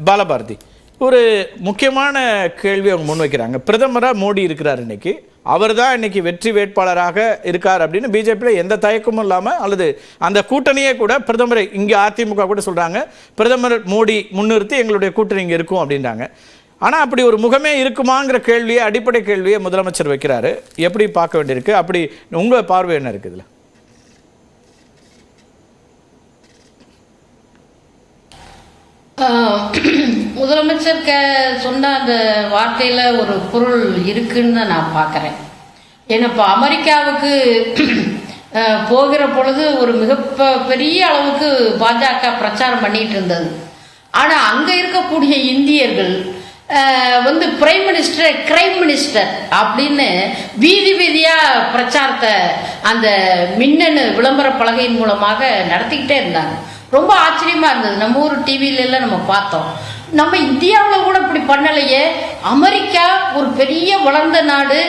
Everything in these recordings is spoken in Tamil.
பாலபாரதி ஒரு முக்கியமான கேள்வி அவங்க முன்வைக்கிறாங்க. பிரதமராக மோடி இருக்கிறார் இன்னைக்கு, அவர் தான் இன்னைக்கு வெற்றி வேட்பாளராக இருக்கார் அப்படின்னு பிஜேபியில் எந்த தயக்கமும் இல்லாமல், அல்லது அந்த கூட்டணியே கூட பிரதமரை இங்கே அதிமுக கூட சொல்கிறாங்க பிரதமர் மோடி முன்னிறுத்தி எங்களுடைய கூட்டணி இங்கே இருக்கும் அப்படின்றாங்க. ஆனால் அப்படி ஒரு முகமே இருக்குமாங்கிற கேள்வியை, அடிப்படை கேள்வியை முதலமைச்சர் வைக்கிறாரு. எப்படி பார்க்க வேண்டியிருக்கு? அப்படி உங்கள் பார்வை என்ன இருக்குதுல? முதலமைச்சர் சொன்ன அந்த வார்த்தையில் ஒரு பொருள் இருக்குன்னு தான் நான் பார்க்குறேன். ஏன்னா இப்போ அமெரிக்காவுக்கு போகிற பொழுது ஒரு பெரிய அளவுக்கு பாஜக பிரச்சாரம் பண்ணிட்டு இருந்தது. ஆனால் அங்கே இருக்கக்கூடிய இந்தியர்கள் பிரைம் மினிஸ்டர் கிரைம் மினிஸ்டர் அப்படின்னு வீதி வீதியாக பிரச்சாரத்தை அந்த மின்னணு விளம்பர பலகையின் மூலமாக நடத்திக்கிட்டே இருந்தாங்க. ரொம்ப ஆச்சரியமா இருந்தது. நம்ம ஊர் டிவியில நம்ம பார்த்தோம். நம்ம இந்தியாவில் கூட இப்படி பண்ணலையே. அமெரிக்கா ஒரு பெரிய வளர்ந்த நாடு.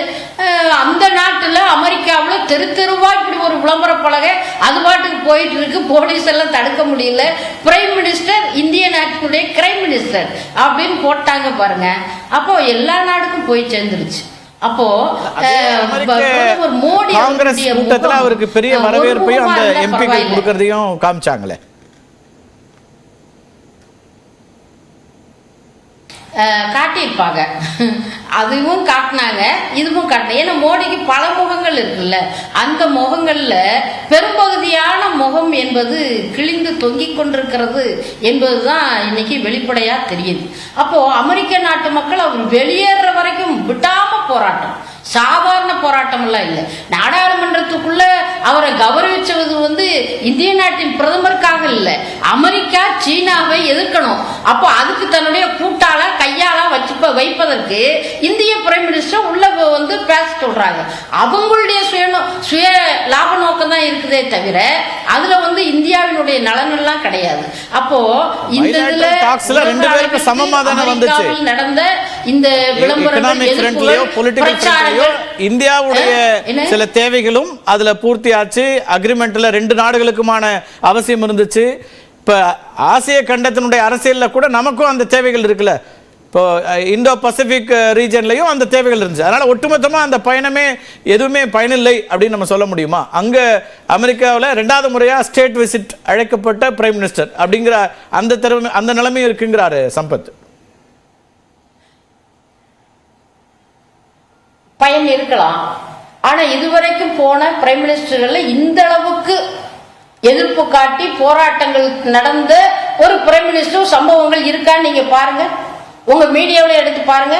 அந்த நாட்டில் அமெரிக்காவில் தெரு தெருவா இப்படி ஒரு விளம்பர பலகை அது பாட்டுக்கு போயிட்டு இருக்கு. போலீஸ் எல்லாம் தடுக்க முடியல. பிரைம் மினிஸ்டர் இந்திய நாட்டினுடைய கிரைம் மினிஸ்டர் அப்படின்னு போட்டாங்க பாருங்க. அப்போ எல்லா நாடுக்கும் போய் சேர்ந்துருச்சு. அப்போ மோடி அவருக்கு பெரிய வரவேற்பையும் அந்த எம்பிக்கள் கொடுக்கறதையும் காமிச்சாங்களே, காட்டியிருப்பாங்க. அதுவும் காட்டினாங்க, இதுவும் காட்டினாங்க. ஏன்னா மோடிக்கு பல முகங்கள் இருக்குல்ல. அந்த முகங்கள்ல பெரும்பகுதியான முகம் என்பது கிழிந்து தொங்கிக் கொண்டிருக்கிறது என்பதுதான் இன்னைக்கு வெளிப்படையா தெரியுது. அப்போ அமெரிக்க நாட்டு மக்கள் அவர் வெளியேற வரைக்கும் விடாம போராட்டம், சாதாரண போராட்டம் எல்லாம் இல்லை. நாடாளுமன்றத்துக்குள்ள அவரை கௌரவிச்சது இந்திய நாட்டின் பிரதமருக்காக இல்லை, அமெரிக்கா சீனாவை எதிர்க்கணும். அப்போ அதுக்கு தன்னுடைய கூட்டாள கையாள வைப்பதற்கு இந்திய பிரைம் மினிஸ்டர் உள்ள பேச சொல்றாங்க. அவங்களுடைய சுய லாப நோக்கம் தான் இருக்குதே தவிர அதுல இந்தியாவினுடைய நலன் எல்லாம் கிடையாது. அப்போ இந்த நடந்த இந்த இந்தியாவுடைய சில தேவைகளும் அதுல பூர்த்தி ஆச்சு. அக்ரிமெண்ட்ல 2 நாடுகளுக்குமான அவசியம் இருந்துச்சு. இப்ப ஆசிய கண்டத்தினுடைய அரசியல்ல கூட நமக்கும் அந்த தேவைகள் இருக்குல்ல. இப்போ இந்தோ பசிபிக் ரீஜன்லையும் அந்த தேவைகள் இருந்துச்சு. அதனால ஒட்டுமொத்தமா அந்த பயணமே எதுவுமே பயனில்லை அப்படின்னு நம்ம சொல்ல முடியுமா? அங்க அமெரிக்காவில் 2வது முறையா ஸ்டேட் விசிட் அழைக்கப்பட்ட பிரைம் மினிஸ்டர் அப்படிங்கிற அந்த நிலைமையும் இருக்குங்கிறாரு சம்பத். பயன் இருக்கலாம். ஆனா இதுவரைக்கும் போன பிரைம் மினிஸ்டர்கள் இந்த அளவுக்கு எதிர்ப்பு காட்டி போராட்டங்கள் நடந்த ஒரு பிரைம் மினிஸ்டர் சம்பவங்கள் இருக்கான்னு நீங்க பாருங்க. உங்க மீடியாவில் எடுத்து பாருங்க.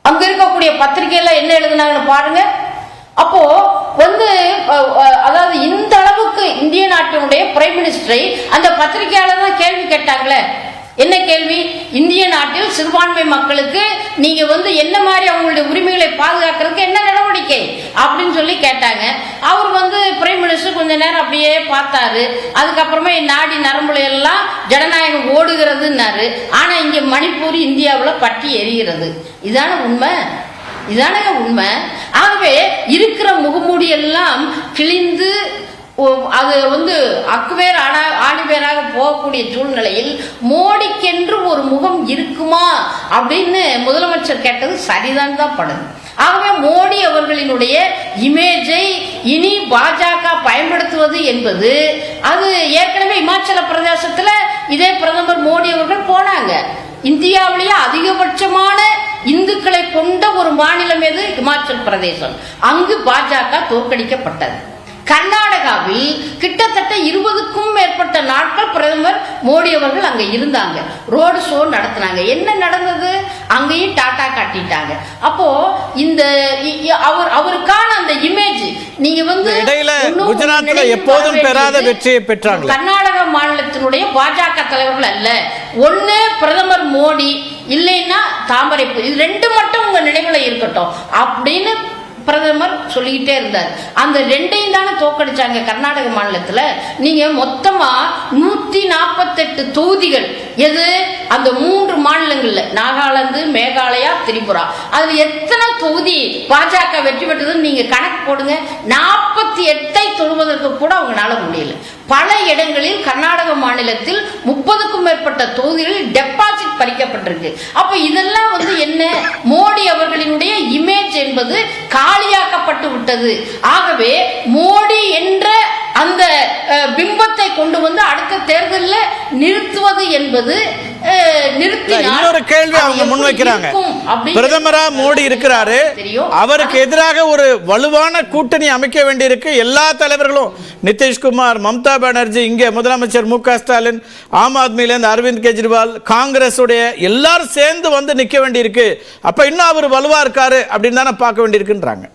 அங்க இருக்கக்கூடிய பத்திரிகையில என்ன எழுதுனாங்கன்னு பாருங்க. அப்போ அதாவது இந்த அளவுக்கு இந்திய நாட்டினுடைய பிரைம் மினிஸ்டரை அந்த பத்திரிகையாளர் தான் கேள்வி கேட்டாங்களே. என்ன கேள்வி? இந்திய நாட்டில் சிறுபான்மை மக்களுக்கு நீங்க என்ன மாதிரி அவங்களுடைய உரிமைகளை பாதுகாக்கிறதுக்கு என்ன நடவடிக்கை அப்படின்னு சொல்லி கேட்டாங்க. அவர் பிரைம் மினிஸ்டர் கொஞ்ச நேரம் அப்படியே பார்த்தாரு. அதுக்கப்புறமா நாடி நரம்புல எல்லாம் ஜனநாயகம் ஓடுகிறதுன்னாரு. ஆனா இங்க மணிப்பூர் இந்தியாவில் பட்டி எரிகிறது. இதான உண்மை, இதானே உண்மை. ஆகவே இருக்கிற முகமூடி எல்லாம் கிழிந்து அது அக்குவேர் ஆணிவேராக போகக்கூடிய சூழ்நிலையில் மோடிக்கென்று ஒரு முகம் இருக்குமா அப்படின்னு முதலமைச்சர் கேட்டது சரிதான் தான் படுது. ஆகவே மோடி அவர்களினுடைய இமேஜை இனி பாஜக பயன்படுத்துவது என்பது அது ஏற்கனவே இமாச்சல பிரதேசத்துல இதே பிரதமர் மோடி அவர்கள் போனாங்க. இந்தியாவிலேயே அதிகபட்சமான இந்துக்களை கொண்ட ஒரு மாநிலம் எது? இமாச்சல் பிரதேசம். அங்கு பாஜக தோற்கடிக்கப்பட்டது. கர்நாடகாவில் கிட்டத்தட்ட 20க்கும் மேற்பட்ட நாட்கள் பிரதமர் மோடி அவர்கள் அங்க இருந்தாங்க. ரோடு ஷோ நடத்தினாங்க. என்ன நடந்தது? அங்கேயும் டாடா காட்டிட்டாங்க. அப்போ இந்த அவருக்கான அந்த இமேஜ் நீங்க குஜராத்ல எப்போதும் பெறாத வெற்றியை பெற்றாங்க. கர்நாடக மாநிலத்தினுடைய பாஜக தலைவர்கள் அல்ல, ஒண்ணு பிரதமர் மோடி இல்லைன்னா தாமரை. இது 2 மட்டும் உங்க நினைவுல இருக்கட்டும் அப்படின்னு பிரதமர் சொல்லிக்கிட்டே இருந்தார். அந்த ரெண்டையும் தானே தோக்கடிச்சாங்க கர்நாடக மாநிலத்துல. நீங்க மொத்தமா 148 தொகுதிகள், எது அந்த 3 மாநிலங்கள்ல நாகாலாந்து, மேகாலயா, திரிபுரா, அதுல எத்தனை தொகுதி பாஜக வெற்றி பெற்றதுன்னு நீங்க கணக்கு போடுங்க. 48ஐ தொடுவதற்கு கூட அவங்களால முடியல. பல இடங்களில் கர்நாடக மாநிலத்தில் 30க்கும் மேற்பட்ட தொகுதிகளில் டெபாசிட் பறிக்கப்பட்டிருக்கு. அப்ப இதெல்லாம் என்ன, மோடி அவர்களினுடைய இமேஜ் என்பது காலியாக்கப்பட்டு விட்டது. ஆகவே மோடி என்ற அந்த பிம்பத்தை கொண்டு வந்து அடுத்த தேர்தலில் நிறுத்துவது என்பது இன்னொரு கேள்வி அவங்க முன்வைக்கிறாங்க. பிரதமரா மோடி இருக்கிறாரு, அவருக்கு எதிராக ஒரு வலுவான கூட்டணி அமைக்க வேண்டியிருக்கு. எல்லா தலைவர்களும், நிதிஷ்குமார், மம்தா பானர்ஜி, இங்கே முதலமைச்சர் மு.க. ஸ்டாலின், ஆம் ஆத்மியிலிருந்து அரவிந்த் கெஜ்ரிவால், காங்கிரஸ் உடைய எல்லாரும் சேர்ந்து வந்து நிக்க வேண்டியிருக்கு. அப்ப இன்னும் அவர் வலுவா இருக்காரு அப்படின்னு தானே பார்க்க வேண்டியிருக்குன்றாங்க.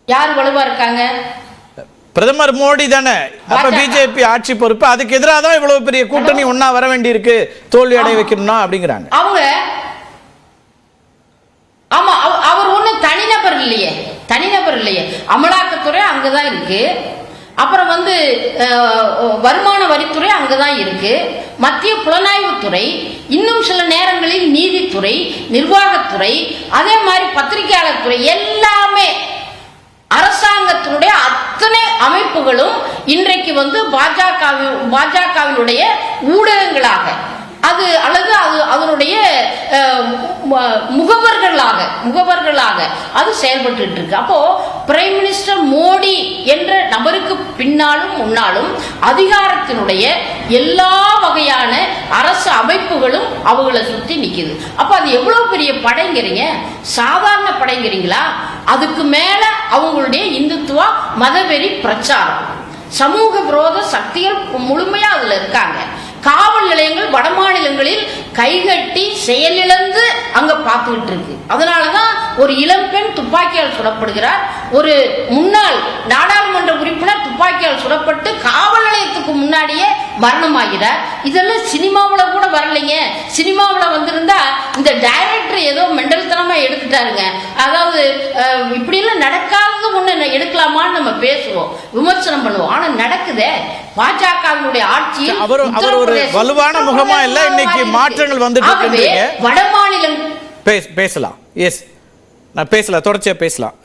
யார் வலுவா இருக்காங்க? பிரதமர் மோடி தானே. அப்ப பிஜேபி ஆட்சி பொறுப்பு, அதுக்கு எதிராக தான் இவ்வளவு பெரிய கூட்டணி ஒன்னா வர வேண்டி இருக்கு, தோல்வி அடைய வைக்கணும்னா அப்படிங்கிறாங்க அவங்க. ஆமா, அவர் ஒண்ணு தனிநபர் இல்லையே, தனிநபர் இல்லையே. அமலாக்கத்துறை அங்கதான் இருக்கு, அப்புறம் வருமான வரித்துறை அங்கதான் இருக்கு, மத்திய புலனாய்வுத்துறை, இன்னும் சில நேரங்களில் நீதித்துறை, நிர்வாகத்துறை, அதே மாதிரி பத்திரிகையாளர் துறை, எல்லாமே அரசாங்கத்தினுடைய அத்தனை அமைப்புகளும் இன்றைக்கு பாஜகவினுடைய ஊடகங்களாக அது அல்லது அதனுடைய முகவர்களாக அது செயல்பட்டு இருக்கு. அப்போ பிரைம் மினிஸ்டர் மோடி என்ற நபருக்கு பின்னாலும் முன்னாலும் அதிகாரத்தினுடைய எல்லா வகையான அரசு அமைப்புகளும் அவங்களை சுத்தி நிக்குது. அப்ப அது எவ்வளவு பெரிய படைங்கிறீங்க, சாதாரண படைங்கிறீங்களா? அதுக்கு மேல அவங்களுடைய இந்துத்துவா மதவெறி பிரச்சாரம், சமூக விரோத சக்திகள் முழுமையா அதுல இருக்காங்க. காவல் நிலையங்கள் வட மாநிலங்களில் கைகட்டி செயலிழந்து அங்க பார்த்துக்கிட்டு இருக்கு. அதனாலதான் ஒரு இளம்பெண் துப்பாக்கியால் சுடப்படுகிறார், ஒரு முன்னாள் நாடாளுமன்ற உறுப்பினர் துப்பாக்கியால் சுடப்பட்டு காவல் நிலையத்துக்கு முன்னாடியே மரணமாகிறார். இதெல்லாம் சினிமாவுல கூட வரலைங்க. சினிமாவுல வந்திருந்தா இந்த டைரக்டர் ஏதோ மெண்டல்தனமா எடுத்துட்டாருங்க. அதாவது இப்படி எல்லாம் நடக்காதது ஒண்ணு எடுக்கலாமான்னு நம்ம பேசுவோம், விமர்சனம் பண்ணுவோம். ஆனா நடக்குதே. பாஜகவினுடைய ஆட்சி அவர் ஒரு வலுவான முகமா இல்ல, இன்னைக்கு மாற்றங்கள் வந்துட்டு இருக்கு. வட மாநிலம் பேசலாம். எஸ், நான் பேசலாம், தொடர்ச்சியா பேசலாம்.